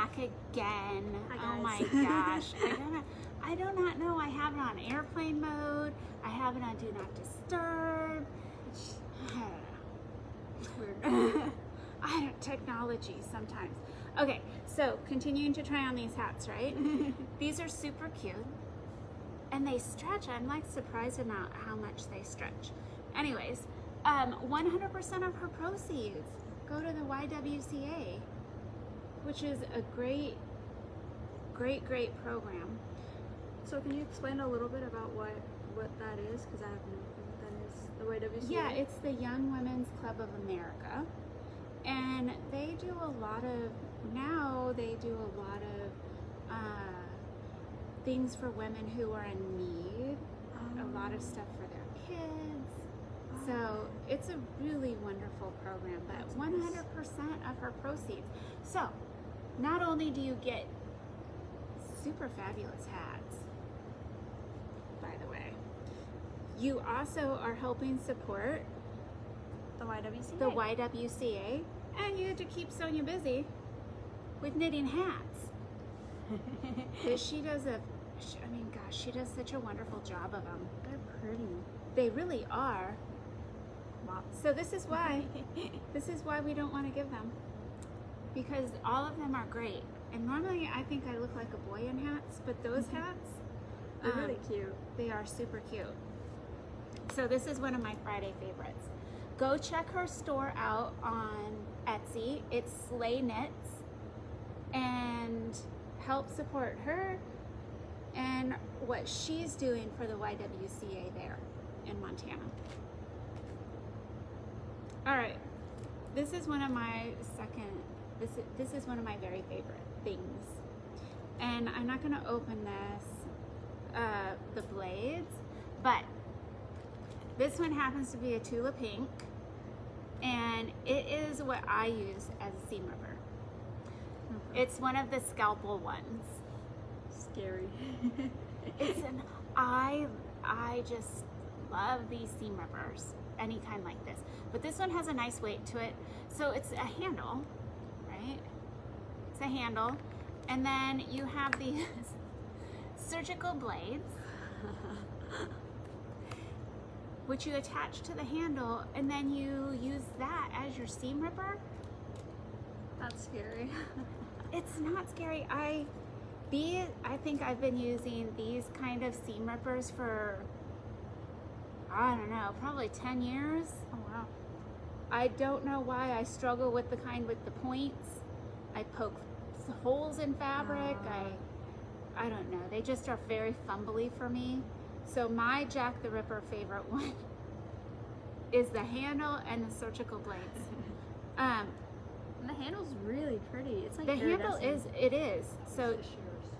back again. Hi, oh my guys. gosh. I do not know. I have it on airplane mode. I have it on do not disturb. Weird. Technology sometimes. Okay, so continuing to try on these hats, right? These are super cute. And they stretch. I'm like surprised about how much they stretch. Anyways, 100% of her proceeds go to the YWCA, which is a great program. So can you explain a little bit about what that is? Because I have no clue what that is. The YWCA? Yeah, it's the Young Women's Club of America. And they do a lot of, things for women who are in need. A lot of stuff for their kids. So it's a really wonderful program, but 100% of her proceeds. So not only do you get super fabulous hats, by the way, you also are helping support The YWCA. the YWCA, and you get to keep Sonya busy with knitting hats. She does she does such a wonderful job of them. They're pretty. They really are. Wow. So this is why we don't want to give them, because all of them are great. And normally I think I look like a boy in hats, but those hats, They're really cute. they are super cute. So this is one of my Friday favorites. Go check her store out on Etsy. It's Slay Knits, and help support her and what she's doing for the YWCA there in Montana. All right, this is one of my this is one of my very favorite things. And I'm not gonna open this, the blades, but this one happens to be a Tula pink, and it is what I use as a seam ripper. It's one of the scalpel ones. Scary. I just love these seam rippers, any kind like this. But this one has a nice weight to it. So it's a handle, right? It's a handle. And then you have these surgical blades, which you attach to the handle, and then you use that as your seam ripper. That's scary. It's not scary. I think I've been using these kind of seam rippers for, I don't know, probably 10 years. Oh wow. I don't know why I struggle with the kind with the points. I poke holes in fabric. I don't know. They just are very fumbly for me. So my Jack the Ripper favorite one is the handle and the surgical blades. And the handle's really pretty. It's like The handle iridescent. it is. So It's yours.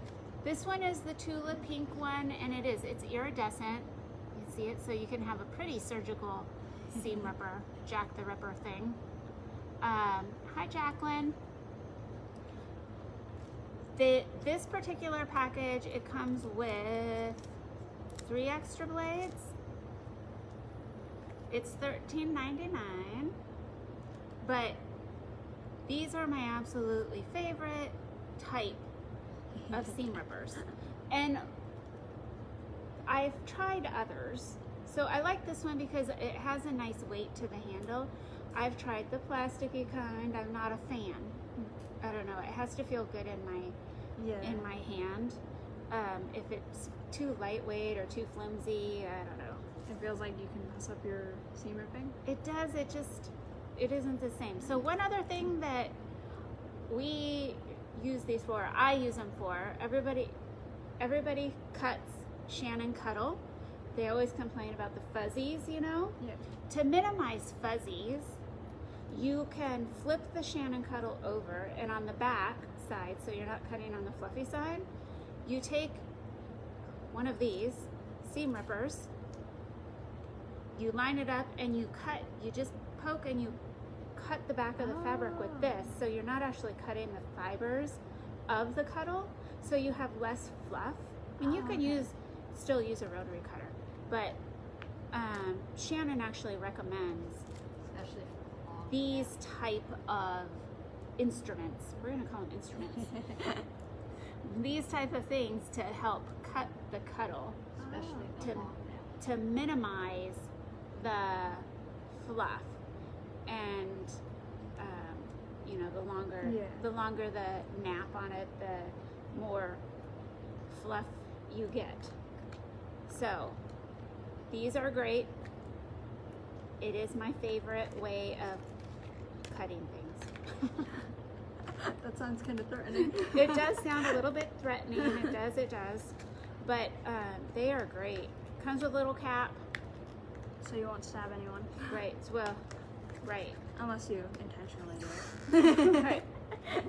this one is the Tula pink one, and it's iridescent. You see it, so you can have a pretty surgical seam ripper, Jack the Ripper thing. Hi, Jacqueline. This particular package, it comes with 3 extra blades. It's $13.99, but these are my absolutely favorite type of seam rippers. And I've tried others. So I like this one because it has a nice weight to the handle. I've tried the plasticky kind. I'm not a fan. I don't know. It has to feel good in my hand. If it's too lightweight or too flimsy, I don't know. It feels like you can mess up your seam ripping. It does. It isn't the same. So one other thing that we use these for, I use them for, everybody cuts Shannon Cuddle. They always complain about the fuzzies, you know? Yeah. To minimize fuzzies, you can flip the Shannon Cuddle over, and on the back side, so you're not cutting on the fluffy side, you take one of these seam rippers, you line it up, and you just poke and you cut the back of the fabric with this, so you're not actually cutting the fibers of the cuddle, so you have less fluff. I mean, you can still use a rotary cutter, but Shannon actually recommends Especially for long. these type of instruments. We're gonna call them instruments. These type of things to help cut the cuddle, Especially the long nail. to minimize the fluff, and you know, the longer the nap on it, the more fluff you get. So these are great. It is my favorite way of cutting things. That sounds kind of threatening. It does sound a little bit threatening. It does. But they are great. Comes with a little cap. So you won't stab anyone. Right. Well, right. Unless you intentionally do it. Right.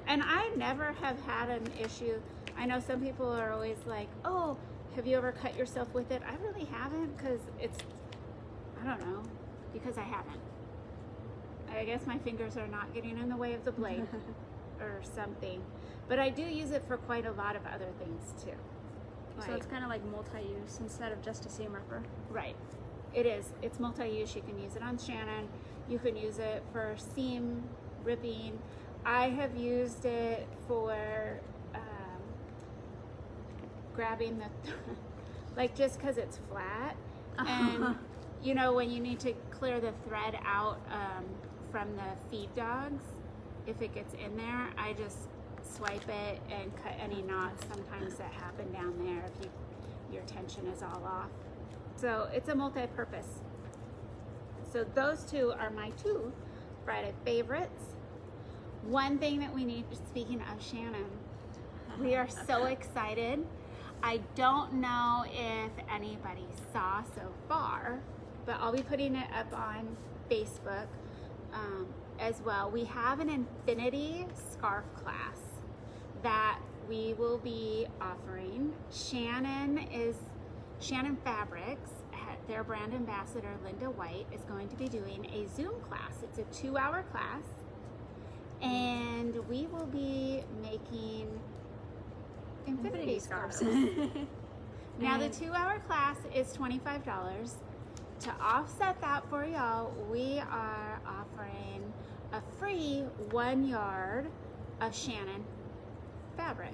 And I never have had an issue. I know some people are always like, oh, have you ever cut yourself with it? I really haven't, because I don't know, because I haven't. I guess my fingers are not getting in the way of the blade or something. But I do use it for quite a lot of other things too. So it's kind of like multi-use instead of just a seam ripper. Right. It is. It's multi-use. You can use it on Shannon. You can use it for seam ripping. I have used it for grabbing the, like, just because it's flat. And, you know, when you need to clear the thread out from the feed dogs, if it gets in there, I just swipe it and cut any knots sometimes that happen down there if your tension is all off. So it's a multi-purpose. So those two are my two Friday favorites. One thing that we need, speaking of Shannon, we are so excited. I don't know if anybody saw so far, but I'll be putting it up on Facebook as well. We have an infinity scarf class that we will be offering. Shannon Fabrics, their brand ambassador Linda White, is going to be doing a Zoom class. It's a 2-hour class, and we will be making infinity scarves. Now the 2-hour class is $25. To offset that for y'all, we are offering a free 1 yard of Shannon fabric.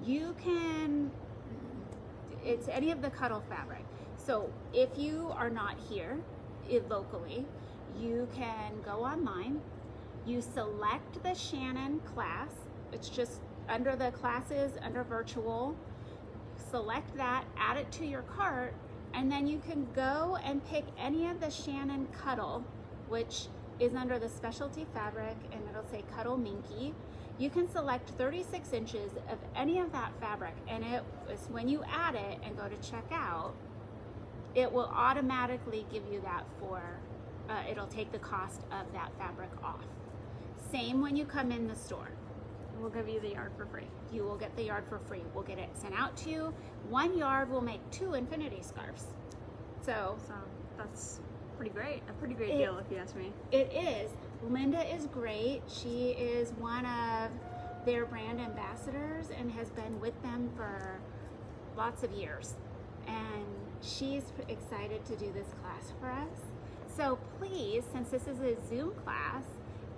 You can, it's any of the cuddle fabric. So if you are not here locally, you can go online, you select the Shannon class. It's just under the classes, under virtual, select that, add it to your cart, and then you can go and pick any of the Shannon cuddle, which is under the specialty fabric, and it'll say cuddle minky. You can select 36 inches of any of that fabric, and it is, when you add it and go to checkout, it will automatically give you that for, it'll take the cost of that fabric off. Same when you come in the store. We'll give you the yard for free. You will get the yard for free. We'll get it sent out to you. 1 yard will make 2 infinity scarves. So that's pretty great. A pretty great deal, if you ask me. It is. Linda is great. She is one of their brand ambassadors and has been with them for lots of years. And she's excited to do this class for us. So please, since this is a Zoom class,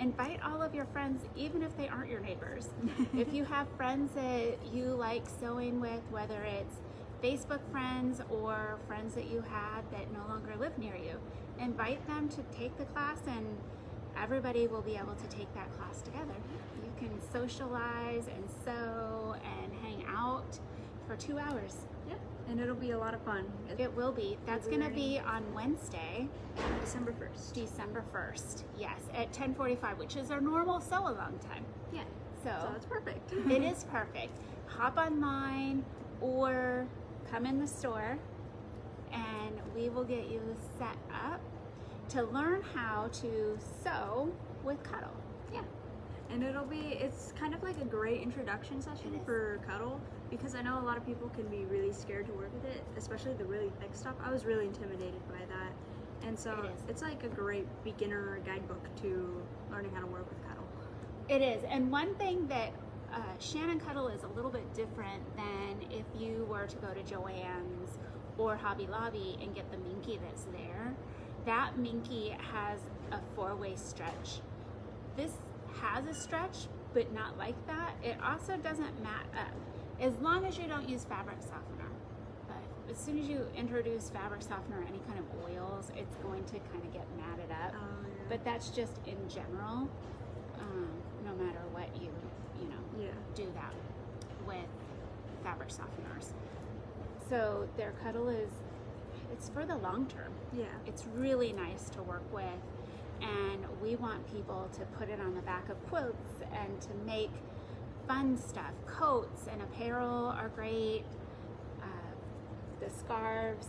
invite all of your friends, even if they aren't your neighbors. If you have friends that you like sewing with, whether it's Facebook friends or friends that you had that no longer live near you, invite them to take the class, and everybody will be able to take that class together. You can socialize and sew and hang out for 2 hours. Yeah, and it'll be a lot of fun. It will be. That's going to be on Wednesday, December 1st. December 1st, yes, at 10:45, which is our normal sew-along time. Yeah, so it's perfect. It is perfect. Hop online or come in the store, and we will get you set up to learn how to sew with cuddle. Yeah, and it's kind of like a great introduction session for cuddle, because I know a lot of people can be really scared to work with it, especially the really thick stuff. I was really intimidated by that, and so it's like a great beginner guidebook to learning how to work with cuddle. It is, and one thing that Shannon Cuddle is a little bit different than if you were to go to Joann's or Hobby Lobby and get the minky that's there. That minky has a 4-way stretch. This has a stretch, but not like that. It also doesn't mat up, as long as you don't use fabric softener. But as soon as you introduce fabric softener or any kind of oils, it's going to kind of get matted up. Oh, yeah. But that's just in general, no matter what you know, Yeah. do that with fabric softeners. So their cuddle it's for the long term. Yeah. It's really nice to work with, and we want people to put it on the back of quilts and to make fun stuff. Coats and apparel are great. The scarves.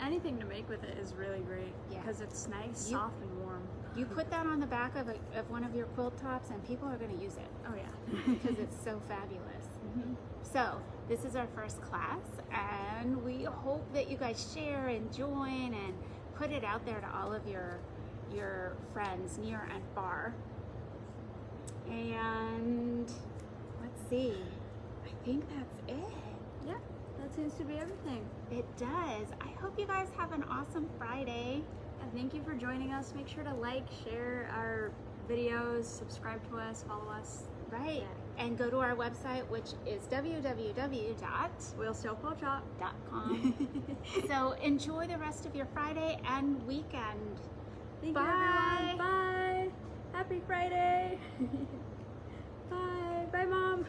Anything to make with it is really great Yeah. because it's nice, You- soft, and warm. You put that on the back of one of your quilt tops, and people are going to use it Oh yeah. because it's so fabulous. So this is our first class, and we hope that you guys share and join and put it out there to all of your friends near and far. And let's see, I think that's it. Yeah. That seems to be everything. It does. I hope you guys have an awesome Friday. And thank you for joining us. Make sure to like, share our videos, subscribe to us, follow us. Right. And go to our website, which is www.quiltshop.com. We'll still quilt shop. So enjoy the rest of your Friday and weekend. Thank Bye. you, everyone. Bye. Happy Friday. Bye. Bye, Mom.